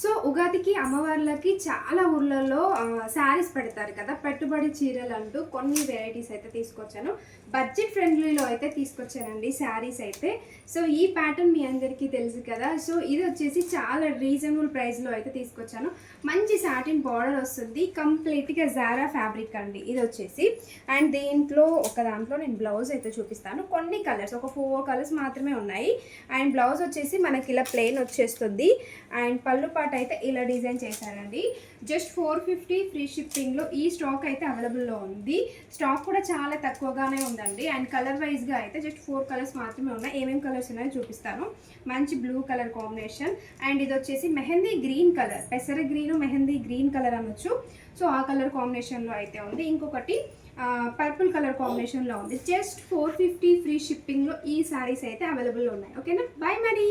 So ఉగాదికి అమ్మవార్లకి చాలా ఊర్లలో శారీస్ పెడతారు కదా, పెట్టుబడి చీరలు అంటూ కొన్ని వెరైటీస్ అయితే తీసుకొచ్చాను. బడ్జెట్ ఫ్రెండ్లీలో అయితే తీసుకొచ్చానండి శారీస్ అయితే. సో ఈ ప్యాటర్న్ మీ అందరికీ తెలుసు కదా. సో ఇది వచ్చేసి చాలా రీజనబుల్ ప్రైస్లో అయితే తీసుకొచ్చాను. మంచి సాటిన్ బార్డర్ వస్తుంది, కంప్లీట్గా జారా ఫ్యాబ్రిక్ అండి ఇది వచ్చేసి. అండ్ దీంట్లో ఒక దాంట్లో నేను బ్లౌజ్ అయితే చూపిస్తాను. కొన్ని కలర్స్, ఒక 4 కలర్స్ మాత్రమే ఉన్నాయి. అండ్ బ్లౌజ్ వచ్చేసి మనకి ఇలా ప్లెయిన్ వచ్చేస్తుంది. అండ్ పళ్ళు పాట అయితే ఇలా డిజైన్ చేశారండి. జస్ట్ 450 ఫ్రీ షిప్పింగ్లో ఈ స్టాక్ అయితే అవైలబుల్లో ఉంది. స్టాక్ కూడా చాలా తక్కువగానే ఉందండి. అండ్ కలర్ వైజ్గా అయితే జస్ట్ 4 కలర్స్ మాత్రమే ఉన్నాయి. ఏమేమి కలర్స్ ఉన్నాయో చూపిస్తాను. మంచి బ్లూ కలర్ కాంబినేషన్, అండ్ ఇది వచ్చేసి మెహందీ గ్రీన్ కలర్, పెసర గ్రీన్ మెహందీ గ్రీన్ కలర్ అనొచ్చు. సో ఆ కలర్ కాంబినేషన్లో అయితే ఉంది. ఇంకొకటి పర్పుల్ కలర్ కాంబినేషన్లో ఉంది. జస్ట్ 450 ఫ్రీ షిప్పింగ్లో ఈ శారీస్ అయితే అవైలబుల్లో ఉన్నాయి. ఓకేనా, బాయ్ మరి.